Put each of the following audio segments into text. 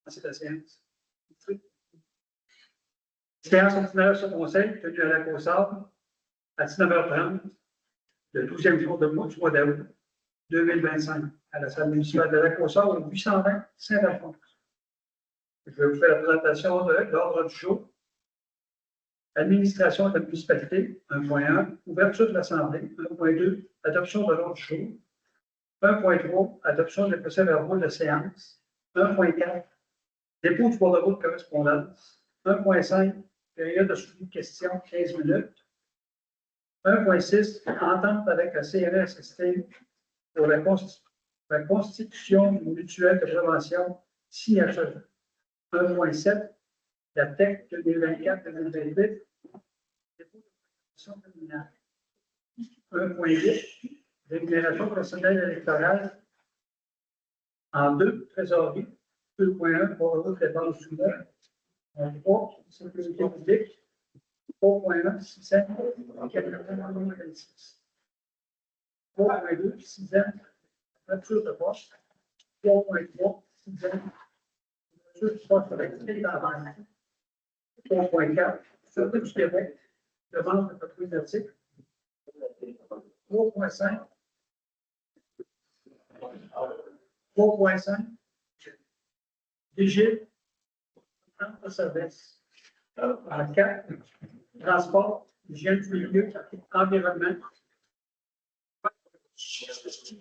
C'est la séance. Séance ordinaire sur conseil tenue à la Côte-Sable à 19h30, le 12e jour du mois d'août 2025, à la salle municipale de la Côte-Sable, au 820 Saint-Alphonse. Je vais vous faire la présentation de l'ordre du jour. Administration de la municipalité, 1.1, ouverture de l'Assemblée, 1.2, adoption de l'ordre du jour, 1.3, adoption des procès-verbaux de séance, 1.4, dépôt du bordereau de correspondance, 1.5, période de suivi de questions, 15 minutes, 1.6, entente avec la CNSST pour la constitution d'une mutuelle de prévention signataire. 1.7, la TEC 2024-2028, dépôt de prévention criminelle. 1.8, rémunération personnelle électorale en 2, trésorerie. 2.1, pour le dépenses souveraines. 3, sécurité publique. 3.1, 600, 4.6. 3.2, 600, nature de poste. 3.3, 600, nature de poste électrique dans la 3.4, Sûreté du Québec, demande de reprise d'article. 3.5, 3.5, DG, de service. En 4, transport, hygiène du milieu, environnement.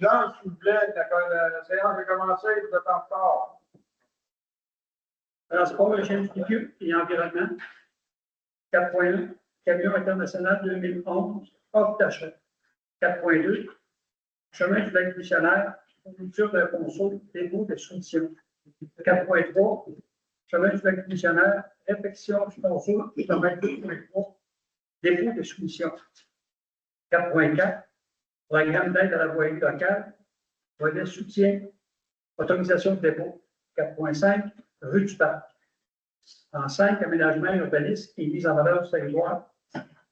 Là, s'il vous plaît, la séance a commencé, vous êtes en retard. Transport, hygiène du milieu et environnement. 4.1, camion international 2011, hors d'achat. 4.2, chemin du lac missionnaire, fourniture de conso, dépôt de soumission. 4.3, chemin du lac missionnaire, réfection du conso, chemin 2.3, dépôt de soumission. 4.4, programme d'aide à la voirie locale, volet soutien, autorisation de dépôt. 4.5, rue du Parc. En 5, aménagement urbaniste et mise en valeur du territoire.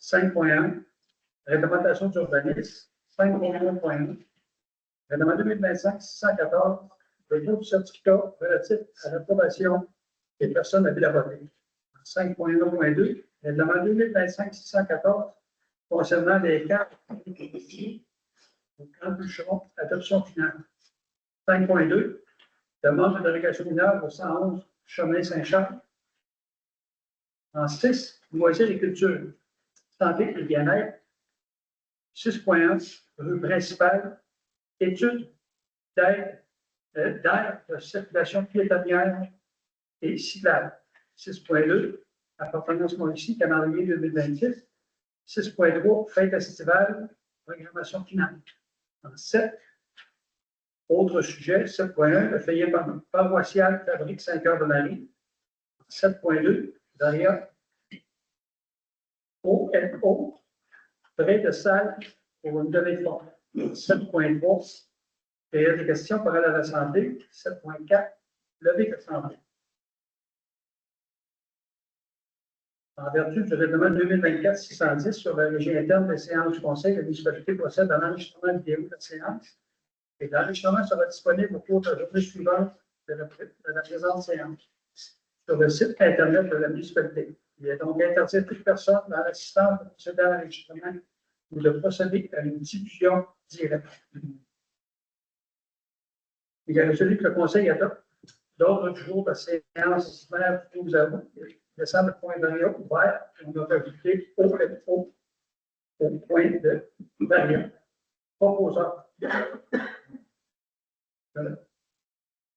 5.1, réglementation d'urbanisme. 5.1.1, règlement 2025-614, dépôt du certificat relatif à l'approbation des personnes à la voter. 5.1.2, règlement 2025-614, concernant les cartes au camp Bûcheron, adoption finale. 5.2, demande de délégation mineure au 111 chemin Saint-Charles. En 6, loisirs et culture, santé et bien-être. 6.1, rue principale, études d'aide de circulation piétonnière et cyclable. 6.2, appartenance Mauricie, calendrier 2026. 6.3, fête estivale, programmation finale. En 7, autre sujet, 7.1, le feuillet paroissial fabrique 5 heures de Marie. 7.2, derrière ONO, prêt de salle pour une levée de fonds. 7.3, période des questions pour aller à la santé. 7.4, levée de santé. En vertu du règlement 2024-610 sur la régime interne des séances du Conseil, la municipalité procède à l'enregistrement vidéo de la séance et l'enregistrement sera disponible au cours de la journée suivante de la présente séance sur le site Internet de la municipalité. Il est donc interdit à toute personne dans l'assistance de procéder à l'enregistrement ou de procéder à une diffusion directe. Il est résolu que le Conseil adopte l'ordre du jour de la séance ordinaire du 12 août. Il semble le point d'arrêt ouvert. On a ajouté au point de variant. Proposeur. M.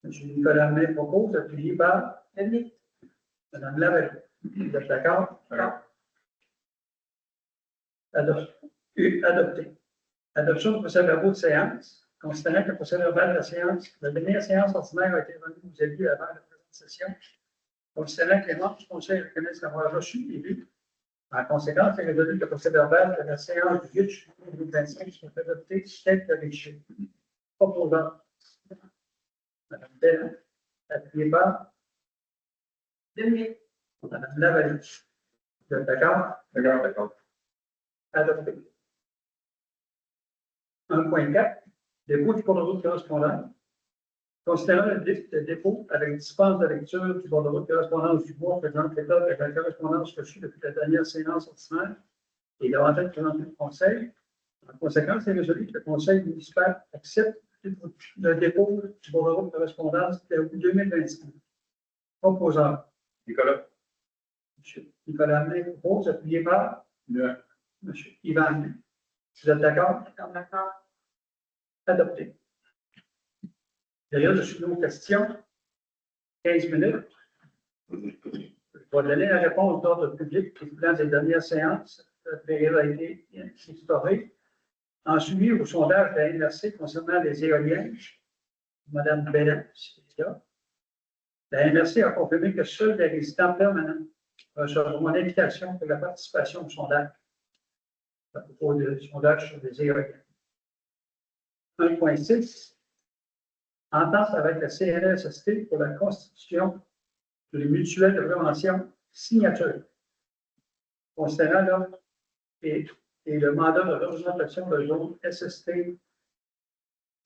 Nicolas May propose, appuyé par Mme Lavallée. Vous êtes d'accord? Adopté. Adoption du procès-verbal de séance. Considérant que le procès-verbal de la séance, la dernière séance ordinaire a été rendue aux élus avant la présente session. Considérant que les membres du Conseil reconnaissent l'avoir reçu et lu. En conséquence, il est résolu que le procès-verbal de la séance du 8 juillet 2025 soit adopté tel que rédigé. Proposant. Mme Bell, appuyé par Mme Lavallée. Vous êtes d'accord? D'accord. Adopté. 1.4, dépôt du bordereau de correspondance. Considérant le dépôt avec dispense de lecture du bordereau de correspondance du bois présente l'état de la correspondance reçue depuis la dernière séance ordinaire et davantage présentée au Conseil. En conséquence, il est résolu que le Conseil municipal accepte le dépôt du bordereau de correspondance de 2025. Proposant. Nicolas. M. Nicolas Hamel propose, appuyé par Bien. M. Yvan Hamel. Vous êtes d'accord? D'accord. Adopté. D'ailleurs, je suis aux questions. 15 minutes. Je vais donner la réponse d'ordre public précédant des dernières séances. La période a été instaurée. En suivi au sondage de la MRC concernant les éoliennes, Mme Bellin, c'est là. La MRC a confirmé que seuls les résidents permanents recevront l'invitation pour la participation au sondage, à propos du sondage sur les éoliennes. 1.6. Entente avec la CNSST pour la constitution d'une mutuelle de prévention signature. Considérant l'offre et le mandat de représentation de zone SST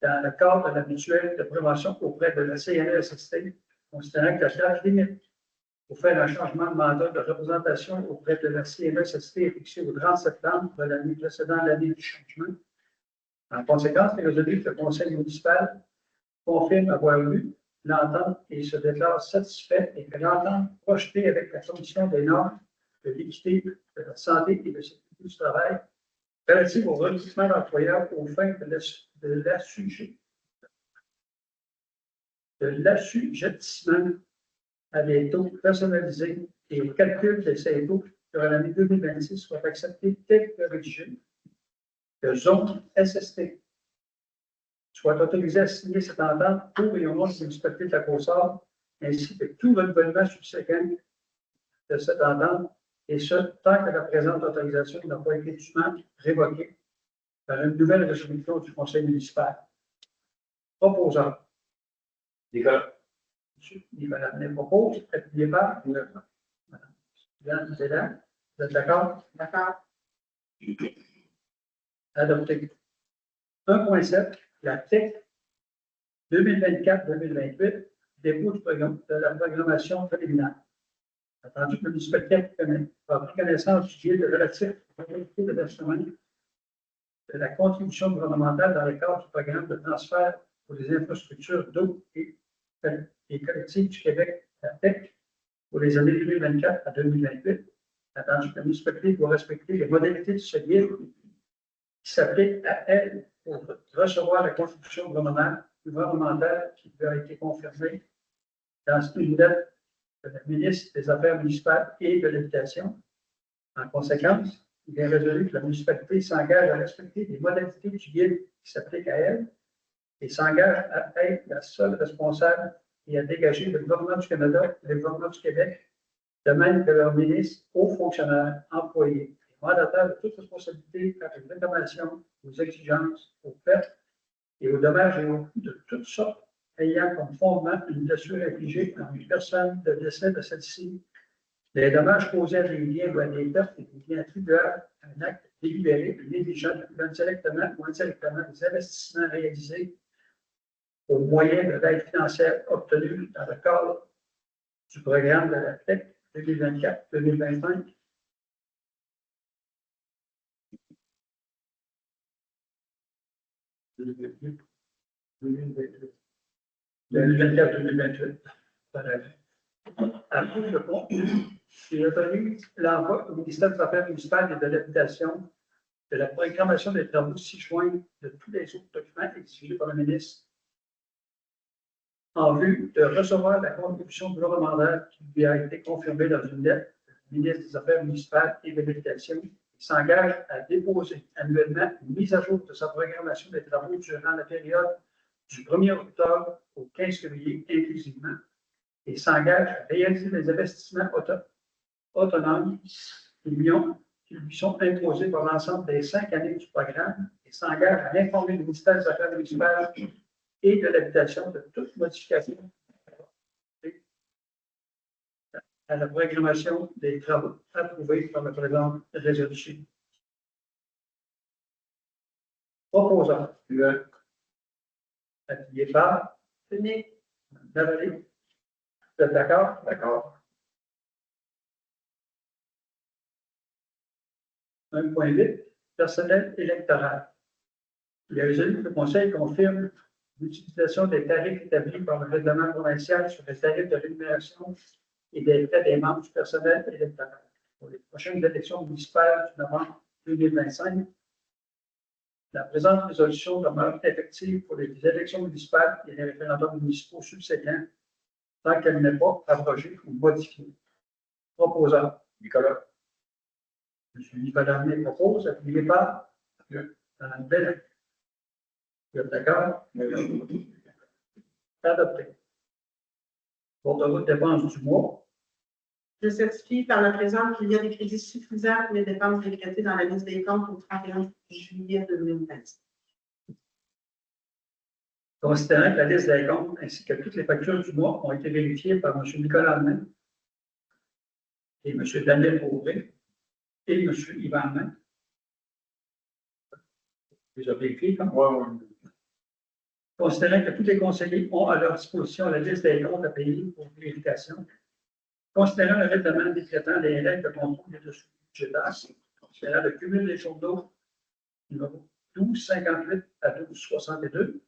dans le cadre de la mutuelle de prévention auprès de la CNSST, considérant que la date limite pour faire un changement de mandat de représentation auprès de la CNSST est fixée au 30 septembre de l'année précédant l'année du changement. En conséquence, il est résolu que le Conseil municipal confirme avoir lu l'entente et se déclare satisfait et que l'entente projetée avec la condition des normes de l'équité, de la santé et de la sécurité du travail relative au recrutement d'employeurs aux fins de l'assujettissement à des taux personnalisés et au calcul de ces taux sur l'année 2026 soit accepté tel que rédigé. Que zone SST soit autorisé à signer cette entente pour et au nom des municipalités de la Côte-Sable, ainsi que tout renouvellement subséquent de cette entente, et ce, tant que la présente autorisation n'a pas été dûment révoquée par une nouvelle résolution du Conseil municipal. Proposant. Nicolas. M. Nicolas Hamel propose, appuyé par Mme Bellin. Vous êtes d'accord? D'accord. Adopté. 1.7. La TEC 2024-2028, dépôt de la programmation préliminaire. Attendu que le municipalité a pris connaissance du guide relatif à la qualité de versement de la contribution gouvernementale dans le cadre du programme de transfert pour les infrastructures d'eau et collectives du Québec, la TEC, pour les années 2024 à 2028. Attendu que la municipalité doit respecter les modalités de ce guide qui s'appliquent à elle pour recevoir la contribution gouvernementale qui lui a été confirmée dans une lettre de la ministre des Affaires municipales et de l'Habitation. En conséquence, il est résolu que la municipalité s'engage à respecter les modalités du guide qui s'appliquent à elle et s'engage à être la seule responsable et à dégager le gouvernement du Canada et le gouvernement du Québec, de même que leurs ministres, hauts fonctionnaires, employés et mandataires de toute responsabilité quant aux réclamations, aux exigences, aux pertes et aux dommages et aux coûts de toutes sortes ayant comme fondement une blessure infligée à une personne de décès de celle-ci, les dommages causés à des biens ou à des pertes et des biens attribuables à un acte délibéré, négligent, indirectement ou indirectement des investissements réalisés au moyen de l'aide financière obtenue dans le cadre du programme de la TEC 2024-2025. De 2024-2028. Approuve le pont. Il autorise l'envoi au ministère des Affaires municipales et de l'Habitation de la programmation des travaux ci-joints de tous les autres documents exigés par le ministre en vue de recevoir la contribution gouvernementale qui lui a été confirmée dans une lettre du ministre des Affaires municipales et de l'Habitation. Il s'engage à déposer annuellement une mise à jour de sa programmation des travaux durant la période du 1er octobre au 15 février inclusivement et s'engage à réaliser des investissements autonomes qui lui sont imposés par l'ensemble des 5 années du programme et s'engage à informer le ministère des Affaires municipales et de l'Habitation de toute modification à la programmation des travaux approuvés par la présente résolution. Proposant. Appuyé par Denis, Lavallée. Vous êtes d'accord? D'accord. 1.8, personnel électoral. Il a résolu que le Conseil confirme l'utilisation des tarifs établis par le règlement provincial sur les tarifs de rémunération et des frais des membres du personnel électoral pour les prochaines élections municipales de novembre 2025. La présente résolution demeure effective pour les élections municipales et les référendums municipaux subséquents tant qu'elle n'est pas abrogée ou modifiée. Proposant. Nicolas. M. Nicolas Armé propose, appuyé par Mme Bellin. Vous êtes d'accord? Adopté. Pour de votre dépense du mois, je certifie par la présente qu'il y a des crédits suffisants pour les dépenses décrétées dans la liste des comptes au 31 juillet 2025. considérant que la liste des comptes ainsi que toutes les factures du mois ont été vérifiées par M. Nicolas Armand et M. Daniel Beauvais et M. Yvan Armand. Vous les avez vérifiées, quand? Oui. Considérant que tous les conseillers ont à leur disposition la liste des comptes à payer pour vérification, considérant le règlement décrétant les règles de contrôle des ressources budgétaires, considérant le cumul des journaux numéro 1258 à 1262,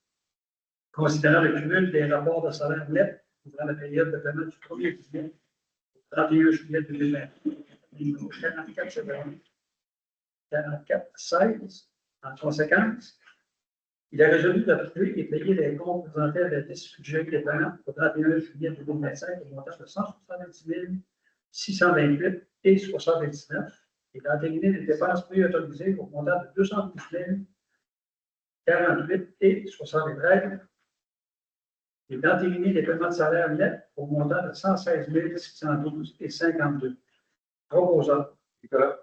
considérant le cumul des rapports de salaire net durant la période de paiement du 1er juillet au 31 juillet 2020, numéro 4416, en conséquence, il a résolu d'approuver et payer les comptes présentés à la liste budget des paiements au 31 juillet 2025 au montant de 170 628 et 79 et d'entériner les dépenses préautorisées au montant de 212 048 et 73 et d'entériner les paiements de salaire net au montant de 116 612 et 52. Proposant. Nicolas.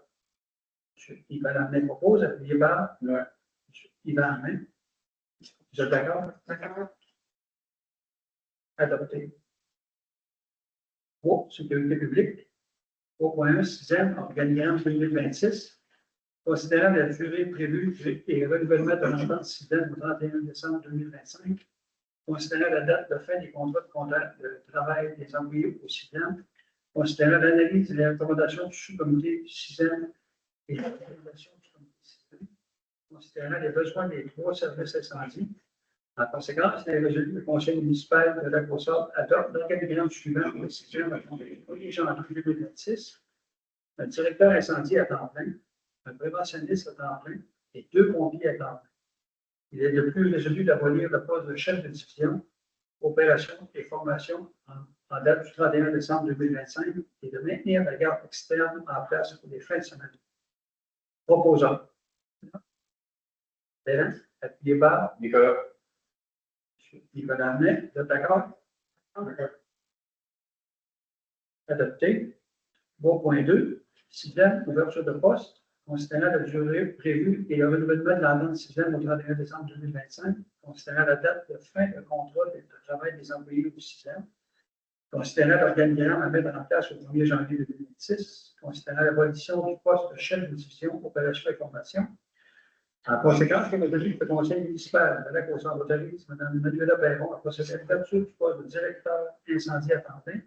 M. Yvan Armand propose, appuyé par Oui. M. Yvan Armand. Vous êtes d'accord? D'accord. Adopté. Pour sécurité publique. 3.1, 6e, organigramme 2026. Considérant la durée prévue et le renouvellement de l'entente 6e au 31 décembre 2025. Considérant la date de fin des contrats de travail des employés au 6e. Considérant l'analyse et les recommandations du sous-comité 6e et la recommandation du comité 6e. Considérant les besoins des trois services incendies. En conséquence, il est résolu que le conseil municipal de Lac-Beausort adopte l'organigramme suivant pour le 6e à compter du 1er janvier 2026. Un directeur incendie à temps plein, un préventionniste à temps plein et 2 pompiers à temps plein. Il est de plus résolu d'abolir le poste de chef de division, opération et formation en date du 31 décembre 2025 et de maintenir la garde externe en place pour les fins de semaine. Proposant. Bellin, appuyé par Nicolas. Yvan Armand, vous êtes d'accord? Adopté. 3.2, 6e, ouverture de poste, considérant la durée prévue et le renouvellement de l'entente 6e au 31 décembre 2025, considérant la date de fin de contrat de travail des employés du 6e, considérant l'organigramme à mettre en place au 1er janvier 2026, considérant l'abolition du poste de chef de division, opération et formation. En conséquence, il est résolu que le conseil municipal de Lac-Beausort autorise Mme Manuela Perron à procéder à l'ouverture du poste de directeur incendie à temps plein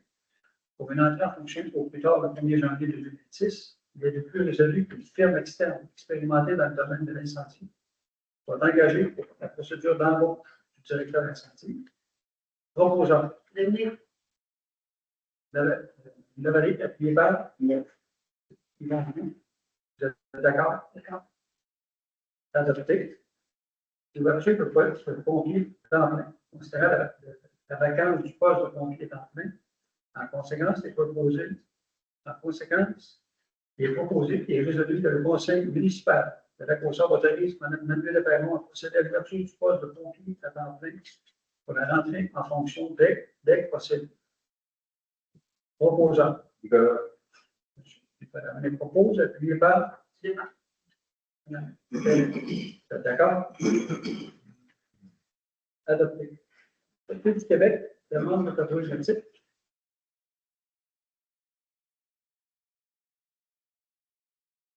pour une entrée en fonction au plus tard le 1er janvier 2026. Il est de plus résolu qu'une firme externe expérimentée dans le domaine de l'incendie soit engagée pour la procédure d'embauche du directeur incendie. Proposant. Denis, Lavallée, appuyé par Oui. Yvan. Vous êtes d'accord? d'accord. Adopté. L'ouverture de poste de pompier temps plein. Considérant la vacance du poste de pompier temps plein. En conséquence, il est proposé et résolu que le conseil municipal de Lac-Beausort autorise Mme Manuela Perron à procéder à l'ouverture du poste de pompier à temps plein pour la rentrée en fonction dès que possible. Proposant. Nicolas. Madame propose, appuyé par. D'accord? Adopté. Le Parti du Québec demande le contrôle génétique.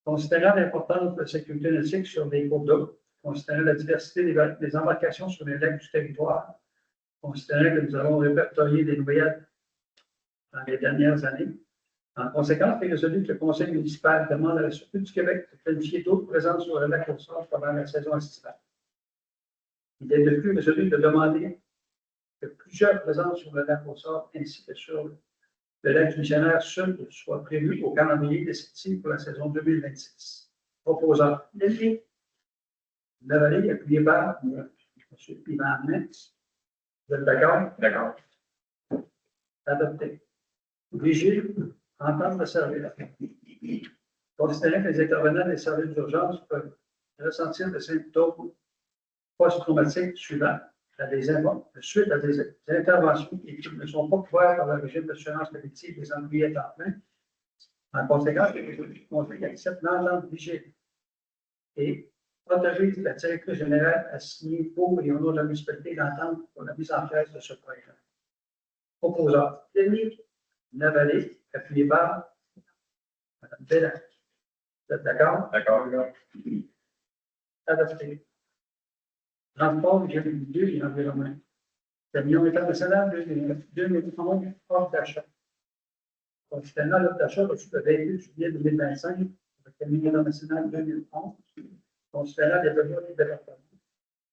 Considérant l'importance de la sécurité nautique sur les cours d'eau, considérant la diversité des embarcations sur les lacs du territoire, considérant que nous avons répertorié des noyades dans les dernières années. En conséquence, il est résolu que le conseil municipal demande à la Sûreté du Québec de planifier d'autres présences sur le lac Côte-Nord pendant la saison estivale. Il est de plus résolu de demander que plusieurs présences sur le lac Côte-Nord ainsi que sur le lac du Missionnaire Sud soient prévues au calendrier descriptif pour la saison 2026. Proposant. Lavallée, appuyé par M. Yvan Arnett. Vous êtes d'accord? D'accord. Adopté. Vigile, entendre le service. Considérant que les intervenants des services d'urgence peuvent ressentir des symptômes post-traumatiques suivants suite à des interventions et qui ne sont pas couvertes par le régime d'assurance collective des employés à temps plein. En conséquence, le conseil accepte l'entente vigile et autorise la directrice générale à signer pour et au nom de la municipalité l'entente pour la mise en place de ce projet. Opposant. Lavallée, appuyé par Mme Bellin. Vous êtes d'accord? D'accord. Adopté. Transport, viabilité et environnement. Camion international 2011, hors d'achat. Considérant l'offre d'achat reçu le 28 juillet 2025, le camion international 2011, considérant les besoins du département.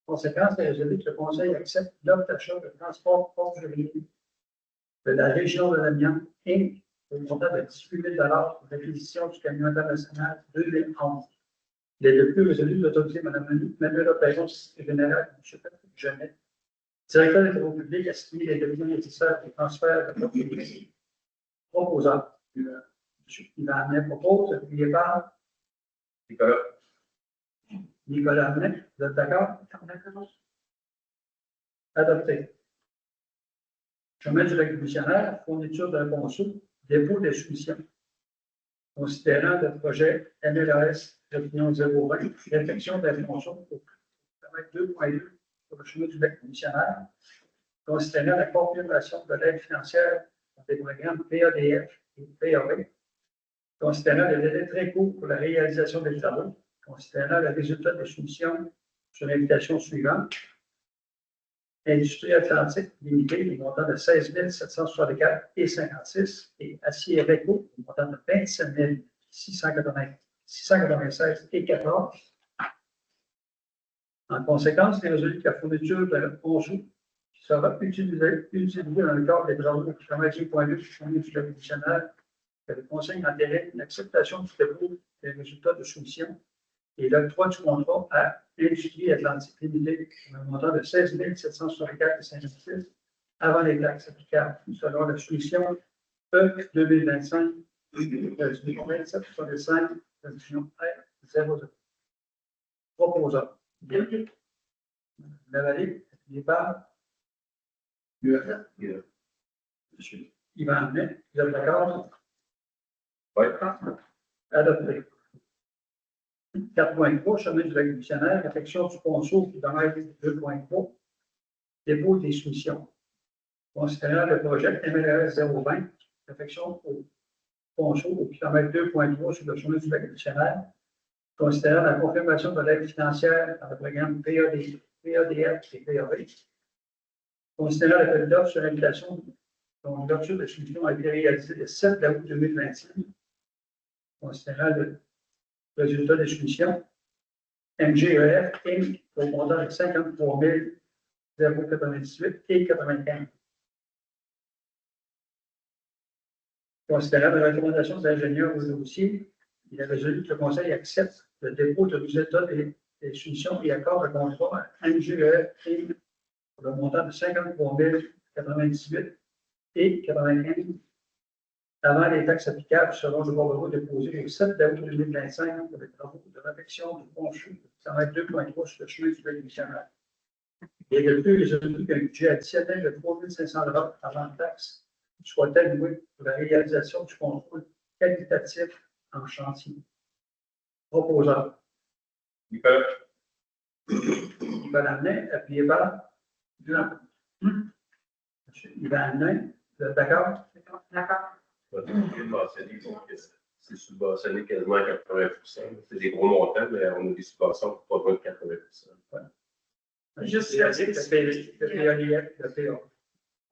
Conséquence, il est résolu que le conseil accepte l'offre d'achat de transport hors-juridique de la région de l'Amiens, Inc., au montant de 18 000 pour l'acquisition du camion international 2011. Il est de plus résolu d'autoriser Mme Manuela Perron, générale du chef Genet, directeur des travaux publics, à signer les documents nécessaires au transfert de propriété. Proposant. M. Yvan Arnett propose, appuyé par Nicolas Arnett. Vous êtes d'accord? Adopté. Chemin du lac missionnaire, fourniture d'un ponceau, dépôt des soumissions. Considérant le projet MLAS d'opinion 020, réflexion d'un ponceau pour kilomètre 2.2 sur le chemin du lac missionnaire, considérant la confirmation de l'aide financière des programmes PADF et PAV, considérant le délai très court pour la réalisation des travaux, considérant le résultat des soumissions sur l'invitation suivante. Industrie Atlantique limitée, le montant de 16 764,56 et Acier Réco, le montant de 27 696,14. En conséquence, il est résolu que la fourniture de ponceau qui sera utilisée dans le cadre des travaux de kilomètre 2.2 du chemin du lac missionnaire, que le conseil entérine l'acceptation du dépôt des résultats de soumission et l'octroi du contrat à l'Industrie Atlantique limitée pour un montant de 16 764,56 avant les taxes applicables selon la soumission E 2025 2765 révision R00. Proposant. Lavallée, appuyé par M. Yvan Arnett. Vous êtes d'accord? Oui. Adopté. 4.3, chemin du lac missionnaire, affection du ponceau, kilomètre 2.3, dépôt des soumissions. Considérant le projet MLRS 020, affection au ponceau au kilomètre 2.3 sur le chemin du lac missionnaire, considérant la confirmation de l'aide financière dans le programme PADF et PAV, considérant l'appel d'offres sur l'invitation dont l'ouverture de soumission a été réalisée le 7 août 2025, considérant le résultat des soumissions, MGEF Inc. au montant de 53 098 et 95. Considérant la recommandation des ingénieurs au dossier, il est résolu que le conseil accepte le dépôt de résultats des soumissions et accorde le contrat à MGEF Inc. pour le montant de 53 098 et 95 avant les taxes applicables selon le bordereau déposé le 7 août 2025 pour les travaux de réfection du ponceau de kilomètre 2.3 sur le chemin du lac missionnaire. Et de plus, résolu qu'un budget additionnel de 3 500 $ avant taxe soit alloué pour la réalisation du contrôle qualitatif en chantier. Proposant. Nicolas. Yvan Arnett, appuyé par M. Yvan Arnett. Vous êtes d'accord? D'accord. C'est subventionné quasiment à 80 %. C'est des gros montants, mais on a des subventions pour pas loin de 80 %. Ouais. Juste le PADF, le PA.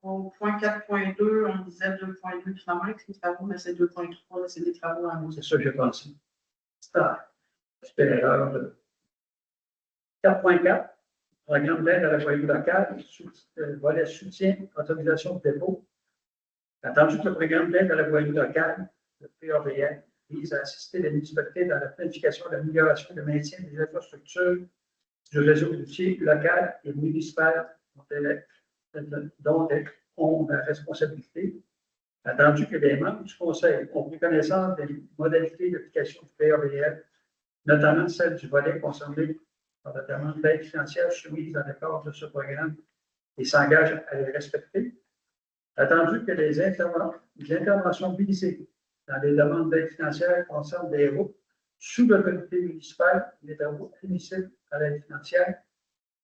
Au point 4.2, on disait 2.2 km les travaux, mais c'est 2.3, c'est des travaux à nous. C'est ça que j'ai pensé. C'était l'erreur. 4.4, programme d'aide à la voirie locale, volet soutien, autorisation de dépôt. Attendu que le programme d'aide à la voirie locale, le PAVL, vise à assister les municipalités dans la planification de l'amélioration et le maintien des infrastructures du réseau routier local et municipal dont elles ont la responsabilité. Attendu que les membres du Conseil ont pris connaissance des modalités d'application du PAVL, notamment celle du volet concerné par la demande d'aide financière soumise dans le cadre de ce programme et s'engagent à les respecter. Attendu que les interventions visées dans les demandes d'aide financière concernent des routes sous l'autorité municipale et les travaux admissibles à l'aide financière,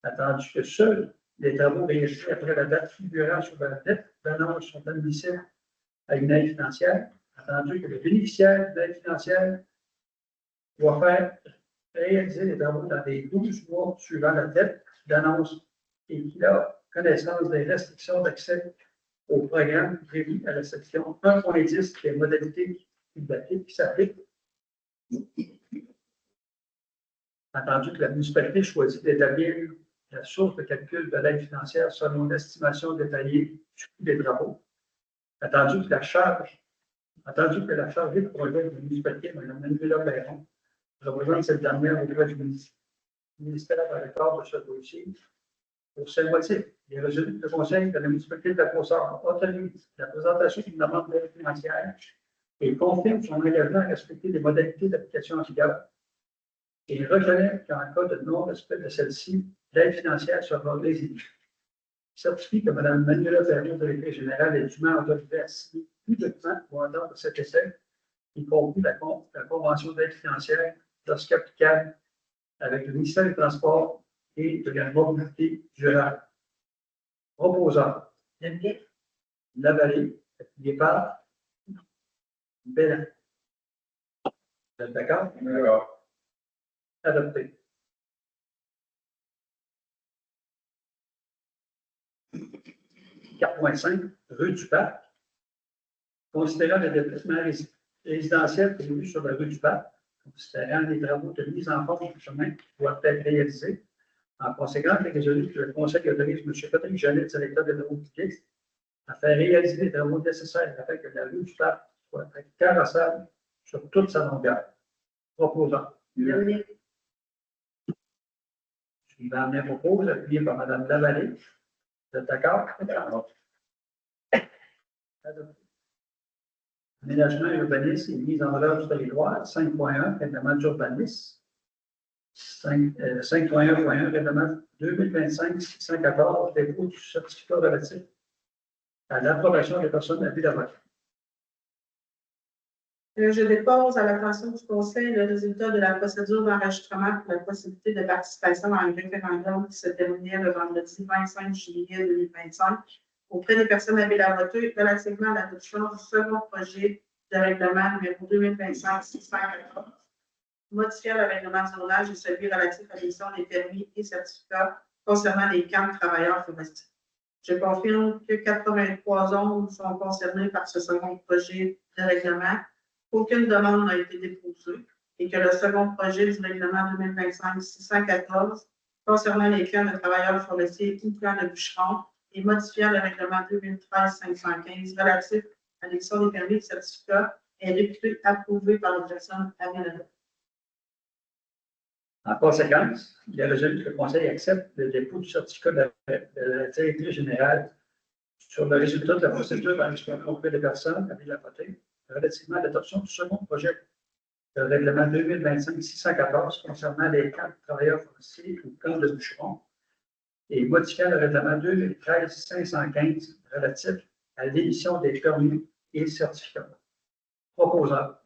attendu que seuls les travaux réalisés après la date figurant sur la dette d'annonce sont admissibles à une aide financière, attendu que le bénéficiaire d'aide financière doit faire réaliser les travaux dans les 12 mois suivant la dette d'annonce et qu'il a connaissance des restrictions d'accès au programme prévu à la section 1.10 des modalités qui s'appliquent. Entendu que la municipalité choisit d'établir la source de calcul de l'aide financière selon l'estimation détaillée du coût des travaux. Attendu que la chargée de projet de la municipalité, Mme Manuela Perron, représente cette dernière auprès du ministère dans le cadre de ce dossier. Pour ce motif, il est résolu que le Conseil de la municipalité de la Côte-Nord autorise la présentation d'une demande d'aide financière et confirme son engagement à respecter les modalités d'application en vigueur. Et il reconnaît qu'en cas de non-respect de celle-ci, l'aide financière sera résilie. Il certifie que Mme Manuela Perron, directrice générale, est dûment autorisée à signer tout document pour attendre cet essai, y compris la convention d'aide financière lorsqu'applicable avec le ministère des Transports et de la mobilité durable. Proposant la vallée, Guépard, Bélan. Vous êtes d'accord? D'accord. Adopté. « 4.5, rue du Parc. Considérant le déplacement résidentiel prévu sur la rue du Parc, considérant les travaux de mise en forme du chemin qui doivent être réalisés, en conséquence, il est résolu que le Conseil autorise M. Patrick Jeannet, directeur des travaux publics, à faire réaliser les travaux nécessaires afin que la rue du Parc soit carrossable sur toute sa longueur. Proposant. Suivant mes propos, appuyé par Mme Lavallée. Vous êtes d'accord? Aménagement urbanisme et mise en valeur du territoire, 5.1, règlement d'urbanisme. 5.1.1, règlement 2025-614, dépôt du certificat relatif à l'approbation des personnes à vue d'avocat. Je dépose à l'attention du Conseil le résultat de la procédure d'enregistrement pour la possibilité de participation à un référendum qui se terminait le vendredi 25 juillet 2025 auprès des personnes à vue voter relativement à l'adoption du second projet de règlement numéro 2025-614, modifiant le règlement du zonage et celui relatif à l'émission des permis et certificats concernant les camps de travailleurs forestiers. Je confirme que 83 zones sont concernées par ce second projet de règlement. Aucune demande n'a été déposée et que le second projet du règlement 2025-614 concernant les camps de travailleurs forestiers ou camps de bûcherons et modifiant le règlement 2013-515 relatif à l'émission des permis et certificats est réputé approuvé par les personnes aménagées. En conséquence, il est résolu que le Conseil accepte le dépôt du certificat de la directrice générale sur le résultat de la procédure d'enregistrement auprès des personnes à la voter relativement à l'adoption du second projet de règlement 2025-614 concernant les camps de travailleurs forestiers ou camps de bûcherons et modifiant le règlement 2013-515 relatif à l'émission des permis et certificats. Proposant.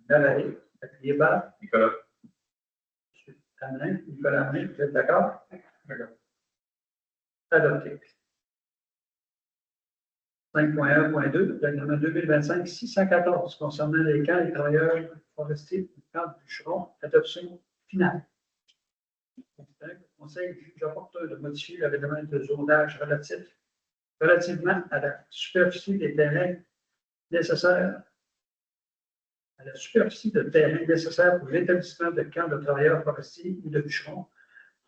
Lavallée, Guépard. Nicolas. Nicolas Hamelin, vous êtes d'accord? D'accord. Adopté. 5.1.2, règlement 2025-614 concernant les camps et travailleurs forestiers et camps de bûcherons, adoption finale. Le Conseil juge opportun de modifier le règlement de zonage relativement à la superficie des terrains nécessaires, à la superficie de terrain nécessaire pour l'établissement de camps de travailleurs forestiers ou de bûcherons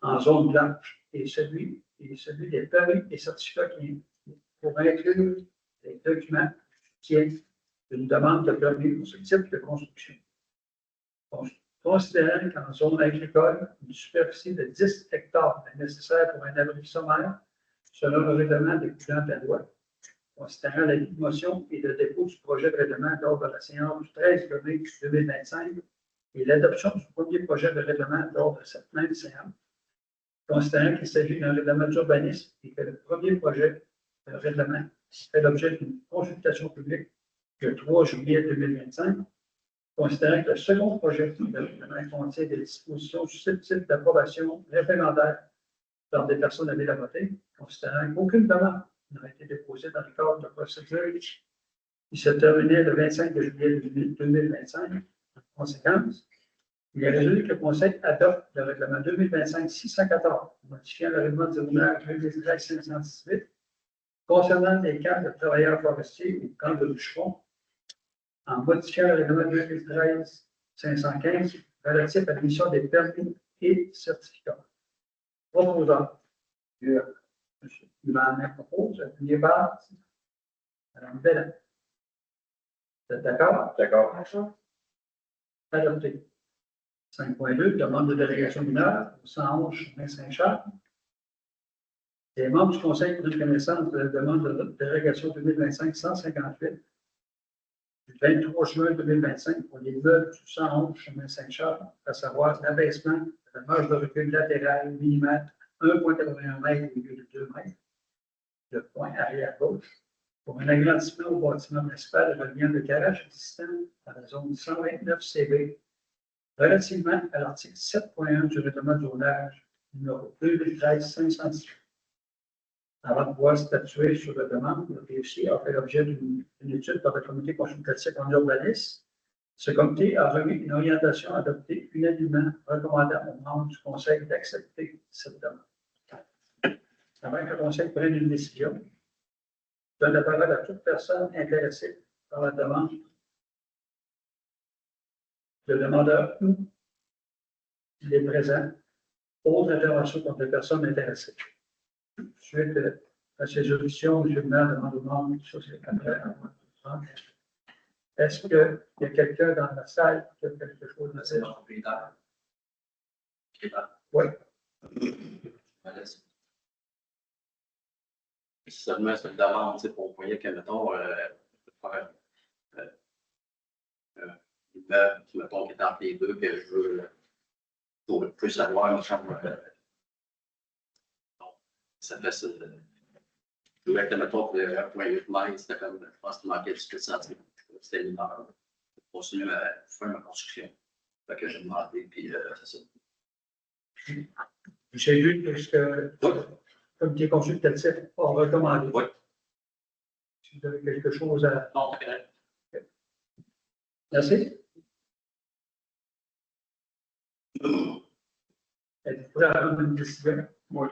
en zone blanche et celui des permis et certificats qui pour inclure les documents qui tiennent une demande de permis pour ce type de construction. Considérant qu'en zone agricole, une superficie de 10 hectares est nécessaire pour un abri sommaire, selon le règlement découlant de la loi. Considérant la motion et le dépôt du projet de règlement lors de la séance du 13 mai 2025 et l'adoption du premier projet de règlement lors de cette même séance, considérant qu'il s'agit d'un règlement d'urbanisme et que le premier projet de règlement fait l'objet d'une consultation publique le 3 juillet 2025, considérant que le second projet de règlement contient des dispositions susceptibles d'approbation réglementaire par des personnes à voter, considérant qu'aucune demande n'a été déposée dans le cadre de procédure qui se terminait le 25 juillet 2025. En conséquence, il est résolu que le Conseil adopte le règlement 2025-614, modifiant le règlement du zonage 2013-518 concernant les camps de travailleurs forestiers ou camps de bûcherons, en modifiant le règlement 2013-515 relatif à l'émission des permis et certificats. Proposant. M. Yvan propose, Julien Barre, Mme Bellin. Vous êtes d'accord? D'accord. Adopté. 5.2, demande de délégation mineure, 111 chemin Saint-Charles. Les membres du Conseil prennent connaissance de la demande de délégation 2025-158 du 23 juin 2025 pour les meubles du 111 chemin Saint-Charles, à savoir l'abaissement de la marge de recul latérale minimale 1,81 m au lieu de 2 m, le point arrière gauche, pour un agrandissement au bâtiment municipal reliant le garage existant à la zone 129 CB, relativement à l'article 7.1 du règlement de zonage numéro 2013-518. Avant de pouvoir statuer sur la demande, le PFC a fait l'objet d'une étude par le comité consultatif en urbanisme. Ce comité a remis une orientation adoptée unanimement recommandant aux membres du Conseil d'accepter cette demande. Avant que le Conseil prenne une décision, je donne la parole à toute personne intéressée par la demande. Le demandeur, il est présent. Autre intervention contre les personnes intéressées. Suite à ces auditions, M. le maire demande aux membres sur ces après. Est-ce qu'il y a quelqu'un dans la salle qui a quelque chose à dire? Oui. Seulement, c'est une demande pour voyez que, mettons, faire immeuble, mettons, qui est entre les deux, que je veux pour plus savoir, une chambre. Ça fait ça. Je voulais que, mettons, pour 1,8 m, c'était comme, je pense qu'il manquait 18 cm. C'était une heure. Continuer à faire ma construction. Fait que j'ai demandé, puis c'est ça. J'ai vu que le comité consultatif a recommandé. Oui. Si vous avez quelque chose à. Non, c'est correct. Merci. Êtes-vous prêt à prendre une décision? Oui.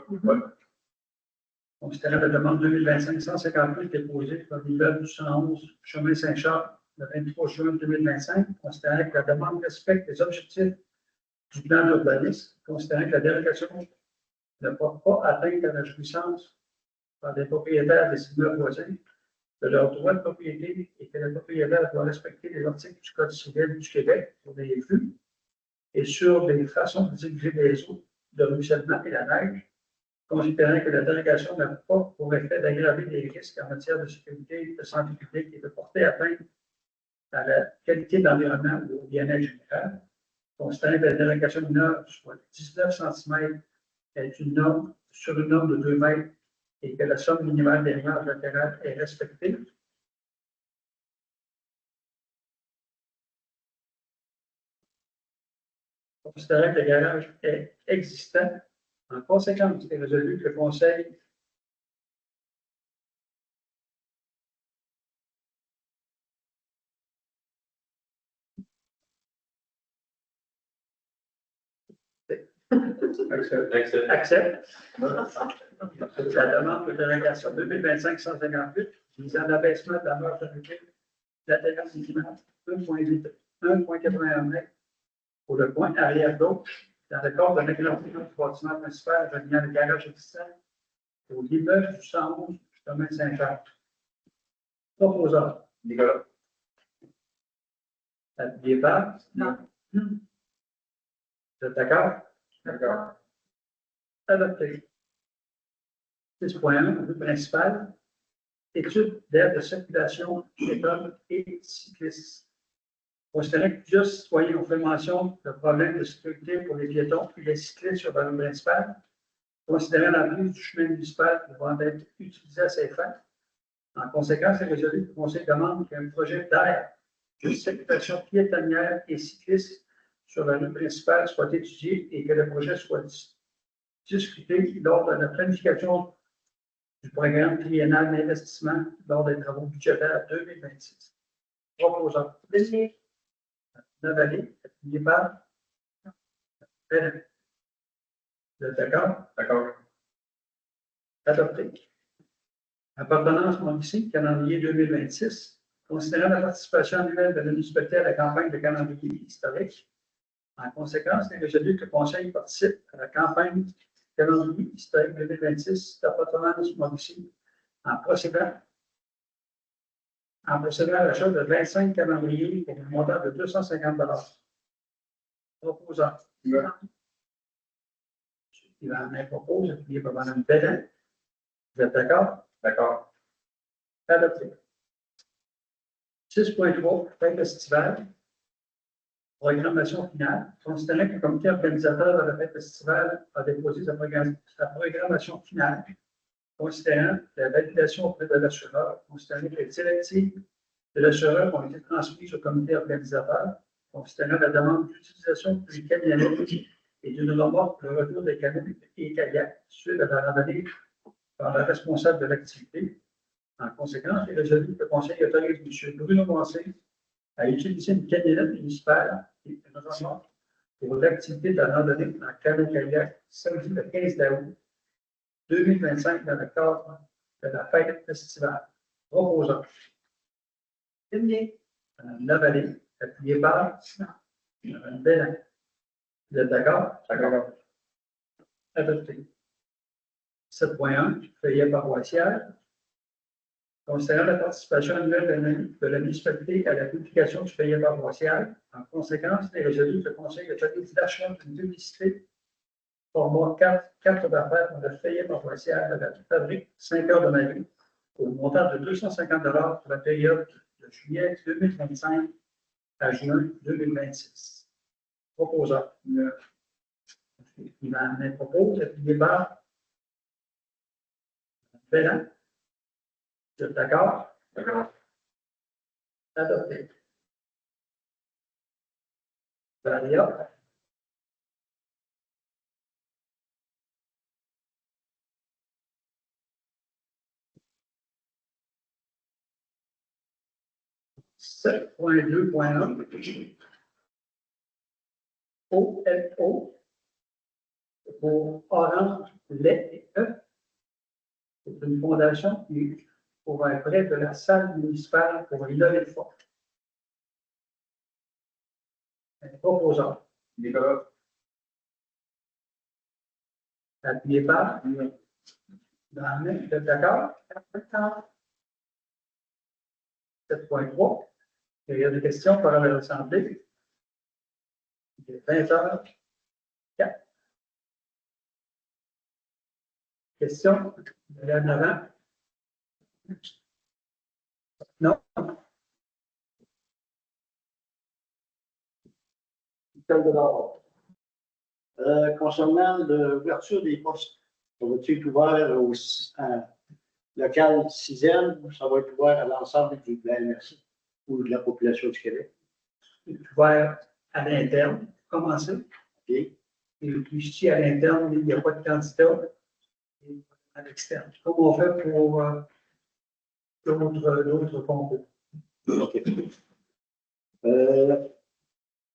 Considérant la demande 2025-158 déposée par l'immeuble du 111 chemin Saint-Charles le 23 juin 2025, considérant que la demande respecte les objectifs du plan d'urbanisme, considérant que la délégation ne porte pas atteinte à la jouissance par les propriétaires des immeubles voisins de leur droit de propriété et que le propriétaire doit respecter les articles du Code civil du Québec sur les flux et sur les façons de diriger les eaux de ruissellement et la neige, considérant que la délégation n'a pas pour effet d'aggraver les risques en matière de sécurité, de santé publique et de porter atteinte à la qualité de l'environnement ou au bien-être général, considérant que la délégation mineure soit 19 cm est une norme sur une norme de 2 mètres et que la somme minimale des marges latérales est respectée. Considérant que le garage est existant, en conséquence, il est résolu que le Conseil Accepte. La demande de délégation 2025-158, visant à l'abaissement de la marge de recul de la terrasse minimale 1,81 m pour le point arrière gauche, dans le cadre de l'agglomération du bâtiment principal reliant le garage existant au l'immeuble du 111 chemin Saint-Charles. Proposeur. Nicolas. Appuyé par. Non. Vous êtes d'accord? D'accord. Adopté. 6.1, le principal. Étude d'aide de circulation piétonne et cyclistes. Considérant que plusieurs citoyens ont fait mention de problèmes de sécurité pour les piétons et les cyclistes sur la rue principale, considérant la vue du chemin municipal devant être utilisé à ces fins. En conséquence, c'est résolu que le Conseil demande qu'un projet d'aire de circulation piétonnière et cycliste sur la rue principale soit étudié et que le projet soit discuté lors de la planification du programme triennal d'investissement lors des travaux budgétaires 2026. Proposant. Navalier, appuyé par. Bellin. Vous êtes d'accord? D'accord. Adopté. Appartenance municipale, calendrier 2026, considérant la participation annuelle de la municipalité à la campagne de calendrier historique. En conséquence, il est résolu que le Conseil participe à la campagne calendrier historique 2026 d'appartenance municipale en procédant à l'achat de 25 calendriers pour un montant de 250 $. Proposant. Yvan Hamel propose, appuyé par Mme Bellin. Vous êtes d'accord? D'accord. Adopté. 6.3, fête estivale. Programmation finale. Considérant que le comité organisateur de la fête estivale a déposé sa programmation finale, considérant la validation auprès de l'assureur, considérant que les directives de l'assureur ont été transmises au comité organisateur, considérant la demande d'utilisation du camionnette et d'une remorque pour le retour des canots et kayaks suite à la randonnée par le responsable de l'activité. En conséquence, il est résolu que le Conseil autorise M. Bruno Mancé à utiliser une camionnette municipale et une remorque pour l'activité de la randonnée en canot-kayak samedi le 15 août 2025 dans le cadre de la fête estivale. Proposant. Mme Lavallée, appuyé par Mme Bellin. Vous êtes d'accord? D'accord. Adopté. 7.1, feuillet paroissial. Considérant la participation annuelle de la municipalité à la publication du feuillet paroissial, en conséquence, il est résolu que le Conseil autorise l'achat d'une publicité format 4 d'affaires dans le feuillet paroissial de la fabrique 5 heures de ma vie au montant de 250 $ pour la période de juillet 2025 à juin 2026. Proposant. Il en propose, appuyé par Bellin. Vous êtes d'accord? D'accord. Adopté. Valia. (7.2.1) OLO pour Orange, lait et œufs. C'est une fondation qui pour un prêt de la salle municipale pour innover le fort. Proposant. Nicolas. Appuyé par. Dans vous êtes d'accord? 7.3. Il y a des questions par l'Assemblée. Il est 20h04. Questions? Il y en avant? Non? Concernant l'ouverture des postes, ça va être ouvert au local 6e ou ça va être ouvert à l'ensemble du MRC ou de la population du Québec? Ouvert à l'interne, commencer. OK. Et puis, ici, à l'interne, il n'y a pas de candidat. Et à l'externe. Comme on fait pour d'autres concours. OK.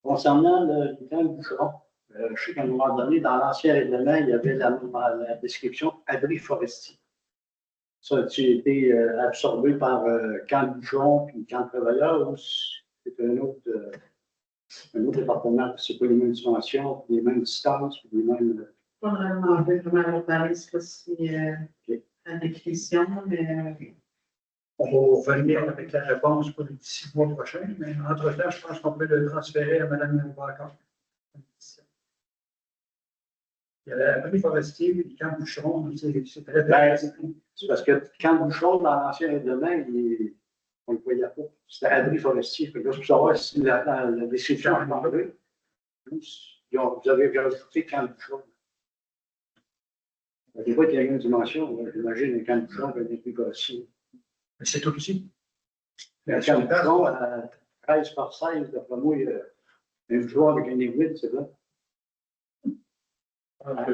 Concernant le grand boucheron, Je sais qu'à un moment donné, dans l'ancien règlement, il y avait la description abri forestier. Ça a-tu été absorbé par Camp Bouchon puis Camp Travailleur ou c'est un autre département? C'est pas les mêmes dimensions, les mêmes distances, les mêmes. Faudrait demander vraiment à l'urbanisme aussi la définition, mais On va revenir avec la réponse pour les 6 mois prochains, mais entre-temps, je pense qu'on peut le transférer à Mme Bacard. Il y a l'abri forestier, puis le camp boucheron, c'est très bien. C'est parce que Camp Bouchon, dans l'ancien règlement, on ne le voyait pas. C'était abri forestier. Fait que là, pour savoir si la description a changé, vous avez rajouté Camp Bouchon. Je ne sais pas qu'il y a une dimension, j'imagine un Camp Bouchon va être plus forestier. Mais c'est tout petit. Un Camp Bouchon, à 13 par 16, d'après moi, il y a un joueur avec un aiguille, c'est là.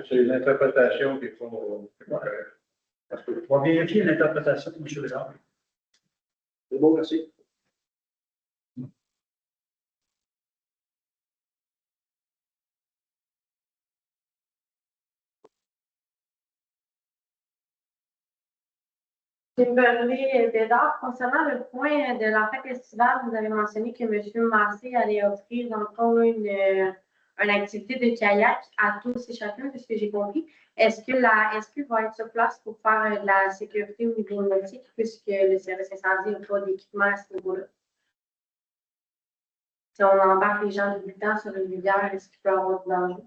C'est l'interprétation qu'il faut. On va vérifier l'interprétation de M. Lézard. C'est bon, merci. Kimberly Bédard, concernant le point de la fête estivale, vous avez mentionné que M. Massé allait offrir, dans le fond, une activité de kayak à tous et chacun, de ce que j'ai compris. Est-ce que la SQ va être sur place pour faire de la sécurité au niveau nautique, puisque le service incendie n'a pas d'équipement à ce niveau-là? Si on embarque les gens de 8 ans sur une rivière, est-ce qu'il peut y avoir de danger?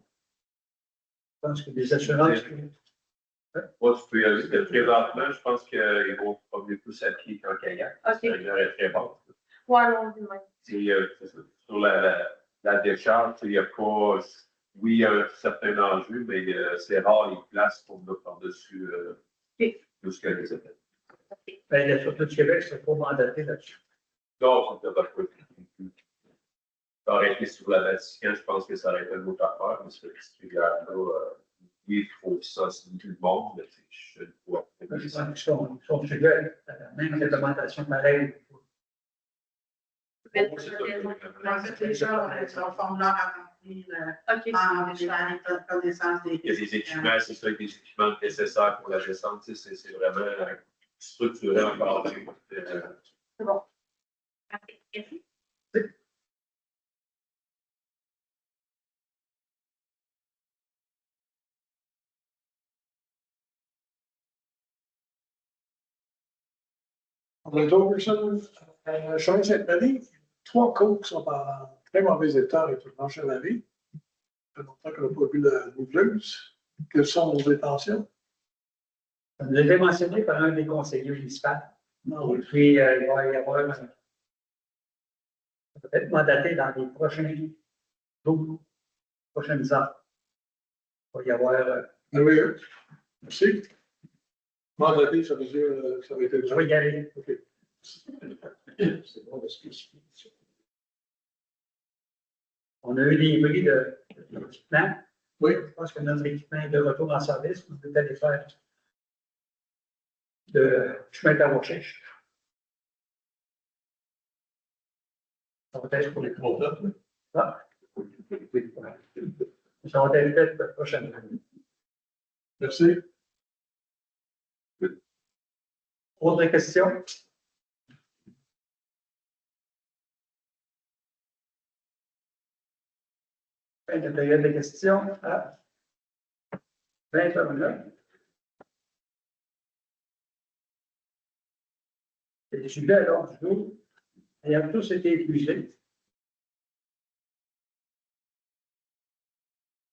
Je pense que des assurances. Moi, je peux y aller. Présentement, je pense qu'ils vont promener plus à pied qu'en kayak. OK. Ça serait très bon. Ouais, non, du moins. C'est ça. Sur la décharge, il n'y a pas. Oui, il y a un certain enjeu, mais c'est rare les places pour mettre par-dessus tout ce que les appels. Ben, la Sûreté du Québec, c'est pas mandaté là-dessus. Donc, on ne va pas. Ça aurait été sur la Vatican, je pense que ça aurait été une autre affaire, mais sur cette rivière-là, oui, il faut sensibiliser tout le monde, mais je ne vois pas. Ils sont sujets à la même réglementation pareille. en fait, les gens ont un formulaire à remplir en révélant l'état de connaissance des Il y a des équipements, c'est ça, des équipements nécessaires pour la descente, c'est vraiment structuré encore. C'est bon. Parfait. Merci. D'autres personnes, chemin Sainte-Marie, 3 côtes sont en très mauvais état avec le plancher à laver. Ça fait longtemps qu'on n'a pas vu la mouveleuse. Quelles sont nos intentions? Ça nous a été mentionné par un des conseillers municipaux. Non, Et puis, il va y avoir peut-être mandaté dans les prochaines heures. Il va y avoir. oui. Merci. Mandaté, ça veut dire ça va être. Je vais y aller. OK. C'est bon, parce que On a eu des bris d'équipement. Oui. Je pense que notre équipement est de retour en service. On peut aller faire de chemin de la recherche. Ça va être pour les contrats. Ah. Ça va être fait la prochaine année. Merci. Autre question? Fin de période de questions à 20h09. Les sujets à l'ordre du jour ayant tous été épuisés.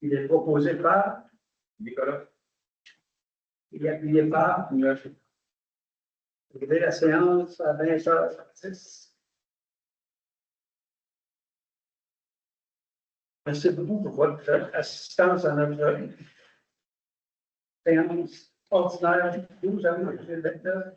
Il est proposé par Nicolas? il est appuyé par lever la séance à 20h06. Merci beaucoup pour votre assistance à notre séance ordinaire 12 avril 2029.